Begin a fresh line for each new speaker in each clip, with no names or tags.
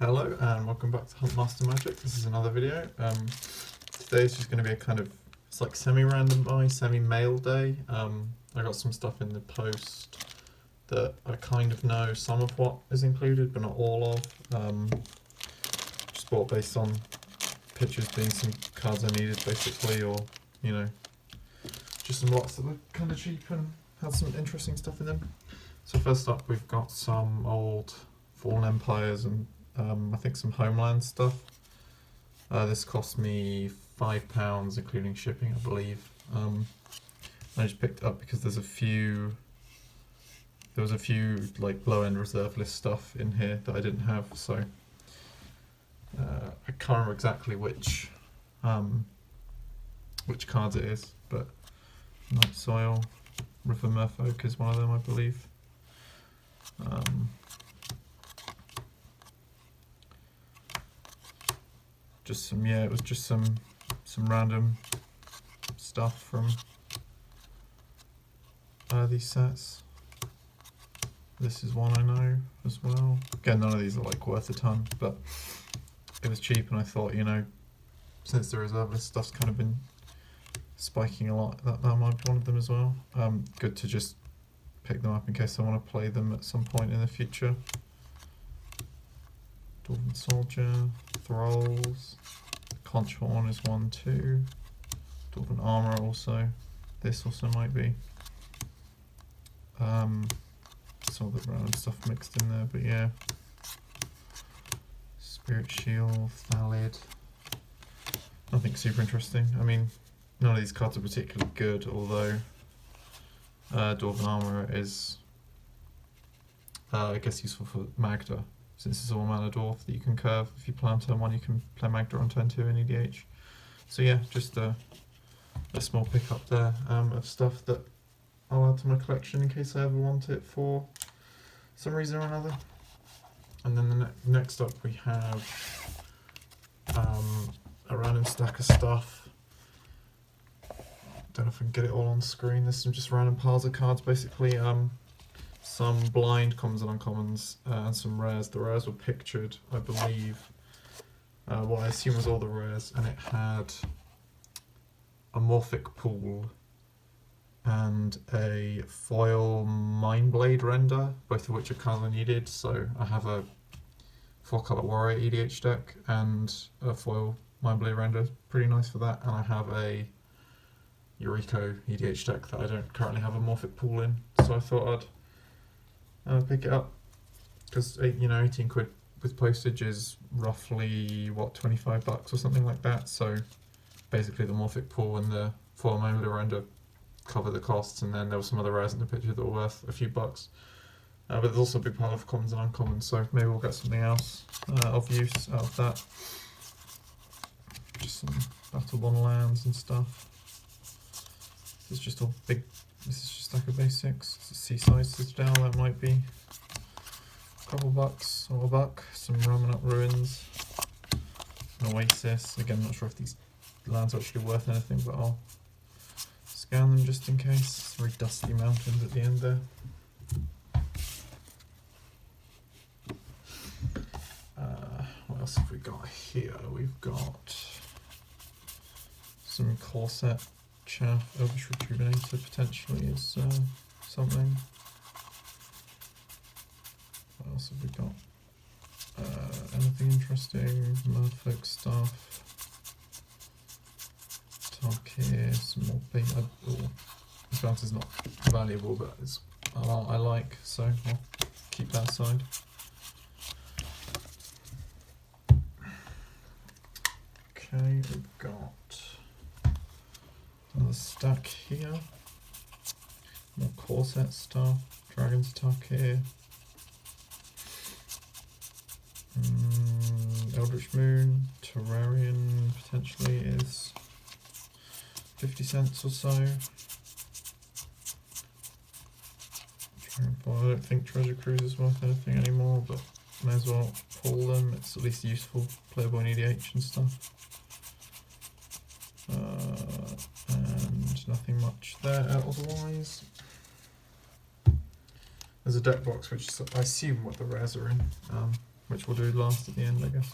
Hello and welcome back to Huntmaster Magic. This is another video. Today is just going to be a kind of, it's like semi-random buy, semi-mail day. I got some stuff in the post that I kind of know some of what is included, but not all of. Just bought based on pictures being some cards I needed basically, or, you know, just some lots that were kind of cheap and had some interesting stuff in them. So first up we've got some old Fallen Empires and I think some Homeland stuff. This cost me £5 including shipping, I believe. I just picked it up because there was a few like low-end reserve list stuff in here that I didn't have, so I can't remember exactly which cards it is, but Night Soil, River Merfolk is one of them, I believe. Just some, yeah, it was just some random stuff from these sets. This is one I know as well. Again, none of these are like worth a ton, but it was cheap and I thought, you know, since the reserve list stuff's kind of been spiking a lot, that might be one of them as well. Good to just pick them up in case I want to play them at some point in the future. Dwarven Soldier, Thralls, Conch Horn is one too. Dwarven Armour also. This also might be. Some of the random stuff mixed in there, but yeah. Spirit Shield, Thalid. Nothing super interesting. I mean, none of these cards are particularly good, although Dwarven Armour is, I guess, useful for Magda, since it's a 1-mana dwarf that you can curve. If you play on turn 1, you can play Magda on turn 2 in EDH. So yeah, just a small pickup there of stuff that I'll add to my collection in case I ever want it for some reason or another. And then the next up we have a random stack of stuff. Don't know if I can get it all on screen. There's some just random piles of cards basically. Some blind commons and uncommons and some rares. The rares were pictured, I believe. What I assume was all the rares, and it had a Morphic Pool and a foil Mindblade Render, both of which are kind of needed. So I have a 4-color Warrior EDH deck and a foil Mindblade Render, pretty nice for that, and I have a Yuriko EDH deck that I don't currently have a Morphic Pool in, so I thought I'd pick it up, because 18 quid with postage is roughly what, $25 or something like that. So basically the Morphic Pool and the foil Mindblade Render cover the costs, and then there were some other rares in the picture that were worth a few bucks. But there's also a big pile of commons and uncommons, so maybe we'll get something else of use out of that. Just some Battle-Born lands and stuff. This is just all big. This is just like a basics. It's a Seaside Citadel, that might be a couple bucks or a buck. Some Ramunap Ruins, an Oasis. Again, I'm not sure if these lands are actually worth anything, but I'll scan them just in case. Very dusty mountains at the end there. What else have we got here? We've got some Corset Chaff. Elvish Rejuvenator potentially is something. What else have we got? Anything interesting? Merfolk stuff. Tarkir, some more big. This bounce is not valuable, but it's I like, so I'll keep that aside. Okay, we've got another stack here. More Corset stuff. Dragon's Tarkir. Eldritch Moon, Terrarian potentially is 50 cents or so. I don't think Treasure Cruise is worth anything anymore, but may as well pull them. It's at least useful, playable in EDH and stuff. And nothing much there otherwise. There's a deck box which is, I assume, what the rares are in. which we'll do last at the end, I guess.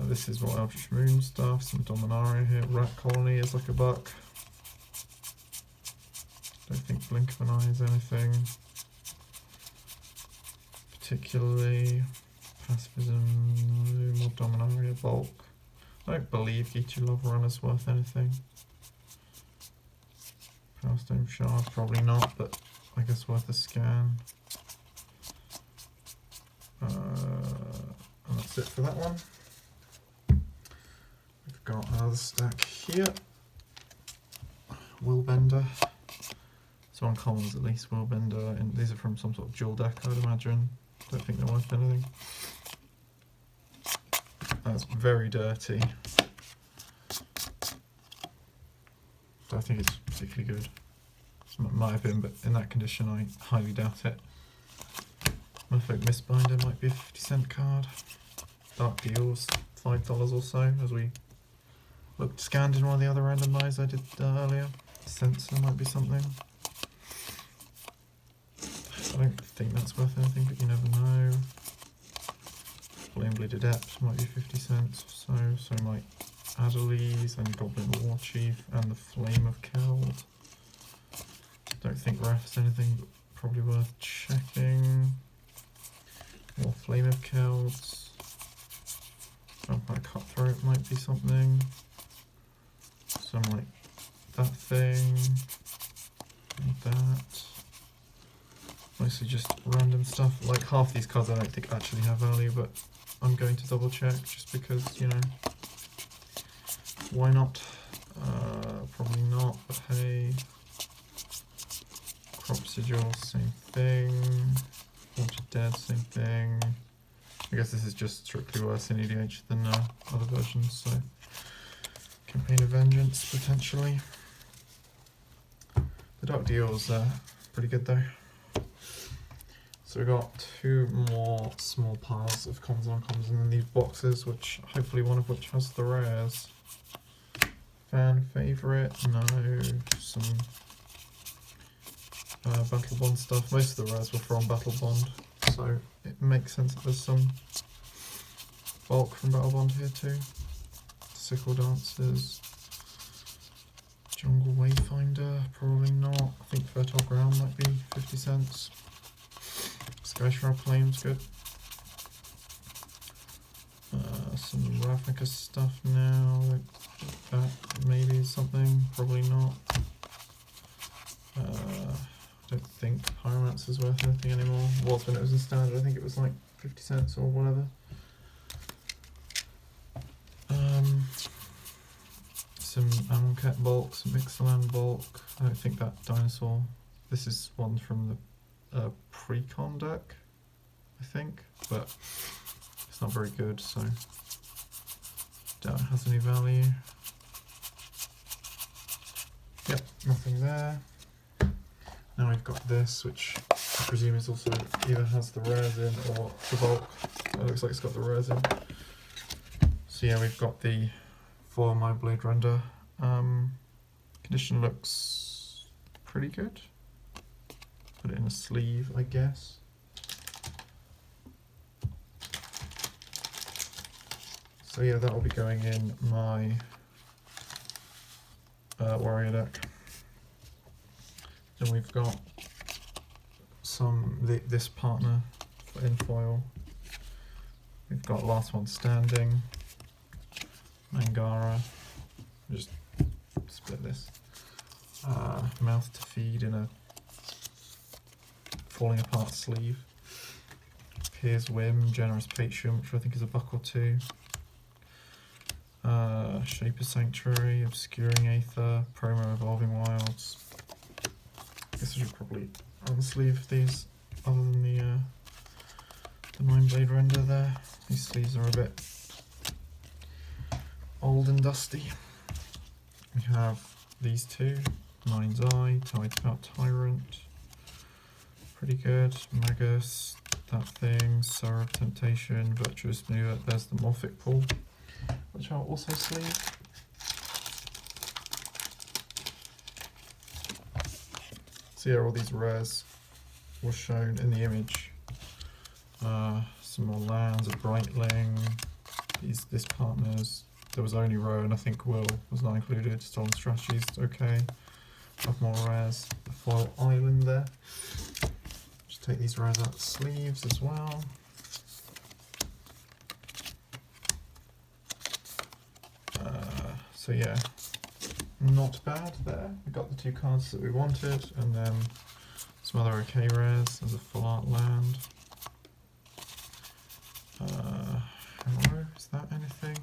This is more Eldritch Moon stuff, some Dominaria here. Rat Colony is like $1. Don't think Blink of an Eye is anything particularly. Pacifism, more Dominaria bulk. I don't believe Geechu Love Run is worth anything. Powerstone Shard, probably not, but I guess worth a scan. And that's it for that one. We've got another stack here. Willbender. So on commons at least, Willbender, and these are from some sort of dual deck, I'd imagine. Don't think they're worth anything. That's very dirty. But I think it's particularly good. It might have been, but in that condition I highly doubt it. Merfolk Mistbinder might be a 50-cent card. Dark Deals, $5 or so, as we scanned in one of the other randomize I did earlier. Sensor might be something. I don't think that's worth anything, but you never know. Flame-Bleed Adept might be 50 cents or so, so might Adelies and Goblin War Chief and the Flame of Keld. Don't think ref's anything, but probably worth checking. More Flame of Kelds. Vampire Cutthroat might be something. Some like that thing. And that. Mostly just random stuff. Like half these cards I don't think actually have value, but I'm going to double check just because, you know, why not? Probably not, but hey. Crop Sigil, same thing. Haunted Dead, same thing. I guess this is just strictly worse in EDH than other versions, so. Campaign of Vengeance, potentially. The Dark Deal's pretty good though. So we've got 2 more small piles of commons and uncommons, and then these boxes, which hopefully one of which has the rares. Fan favourite? No. Some Battle Bond stuff. Most of the rares were from Battle Bond, so it makes sense that there's some bulk from Battle Bond here too. Sickle Dancers. Jungle Wayfinder? Probably not. I think Fertile Ground might be 50 cents. Skyshroud Flame's good. Some Ravnica stuff now. That maybe is something, probably not. I don't think Pyromancer's worth anything anymore. It was when it was in standard, I think it was like 50 cents or whatever. Some Amonkhet bulk, some Ixalan bulk. I don't think that dinosaur. This is one from the pre-con deck, I think, but it's not very good, so doubt it has any value. Yep, nothing there. Now we've got this, which I presume is also either has the rares in or the bulk. It looks like it's got the rares in. So yeah, we've got the foil Mindblade Render. Condition looks pretty good. Put it in a sleeve, I guess. So yeah, that will be going in my warrior deck. Then we've got this partner in foil. We've got Last One Standing, Mangara. Just split this. Mouth to Feed in a falling apart sleeve. Piers Whim, Generous Patient, which I think is $1 or $2. Shaper Sanctuary, Obscuring Aether, Promo Evolving Wilds. I guess I should probably unsleeve these other than the Mindblade Render there. These sleeves are a bit old and dusty. We have these two, Mind's Eye, Tidepout Tyrant. Pretty good. Magus, that thing, Sorrow of Temptation, Virtuous Mover. There's the Morphic Pool, which I'll also sleeve. So yeah, all these rares were shown in the image Some more lands, a Brightling, this partners. There was only Rowan, I think Will was not included. Stolen Strategies, okay. Have more rares. The foil island there. Just take these rares out the sleeves as well. So yeah, not bad there. We got the 2 cards that we wanted, and then some other okay rares. There's a full art land. Hello, is that anything?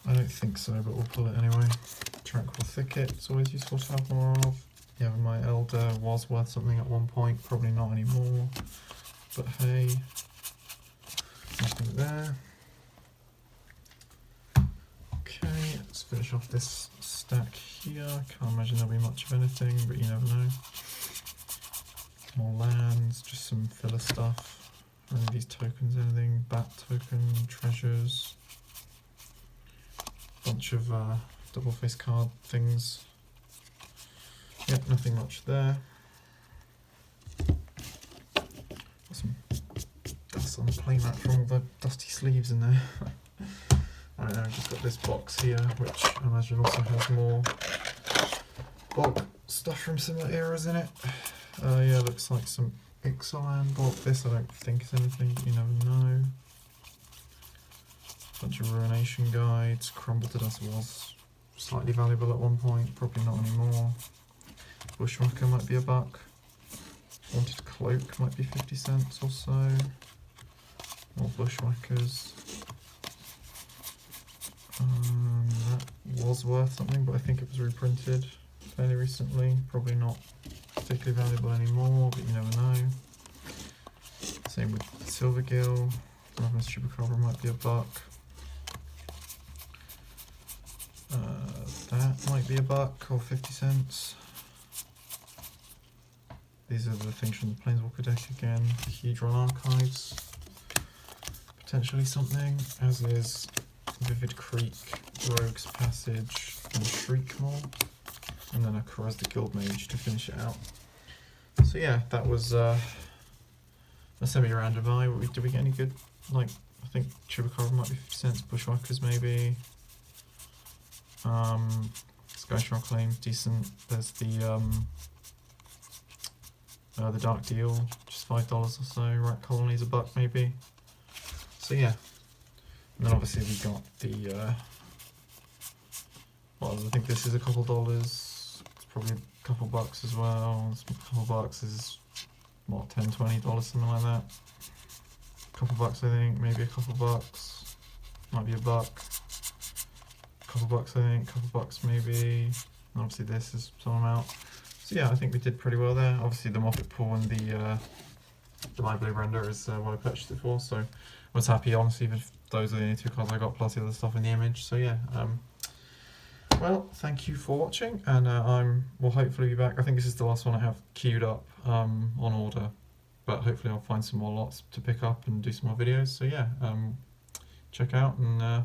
I don't think so, but we'll pull it anyway. Tranquil Thicket, it's always useful to have more of. Yeah, my Elder was worth something at one point, probably not anymore. But hey, nothing there. Okay, let's finish off this stack here. Can't imagine there'll be much of anything, but you never know. More lands, just some filler stuff. Any of these tokens, anything? Bat token, treasures. Bunch of double face card things. Yep, nothing much there. Got some dust on the playmat from all the dusty sleeves in there. I don't know, I've just got this box here, which I imagine also has more bulk stuff from similar eras in it. Yeah, looks like some Ixalan bulk. This I don't think is anything, but you never know. Bunch of Ruination Guides. Crumble to Dust was slightly valuable at one point, probably not anymore. Bushwhacker might be a buck. Wanted Cloak might be 50 cents or so. More Bushwhackers. That was worth something, but I think it was reprinted fairly recently. Probably not particularly valuable anymore, but you never know. Same with Silvergill. Ravenous Chupacabra might be a buck. That might be a buck or 50 cents. These are the things from the Planeswalker deck again. The Hedron Archives. Potentially something, as is Vivid Creek, Rogue's Passage, and Shriekmaw. And then a Karaz the Guildmage to finish it out. So yeah, that was a semi-random eye. Did we get any good, like, I think Chupacabra might be 50 cents, Bushwhackers maybe. Skyshroud Claims, decent. There's the Dark Deal, just $5 or so. Rat Colony's a buck maybe. So yeah. And then obviously we got the, well, I think this is a couple dollars. It's probably a couple bucks as well. It's a couple bucks is, what, $10, $20, something like that. Couple bucks I think, maybe a couple bucks. Might be a buck. Couple bucks I think, couple bucks maybe. And obviously this is some amount. So yeah, I think we did pretty well there. Obviously the Moffat Pool and the My Blue Render is what I purchased it for, so I was happy honestly if those are the only 2 cards I got plus the other stuff in the image. So yeah, well, thank you for watching, and we'll hopefully be back. I think this is the last one I have queued up on order, but hopefully I'll find some more lots to pick up and do some more videos. So yeah, check out, and I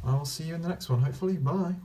will see you in the next one, hopefully. Bye.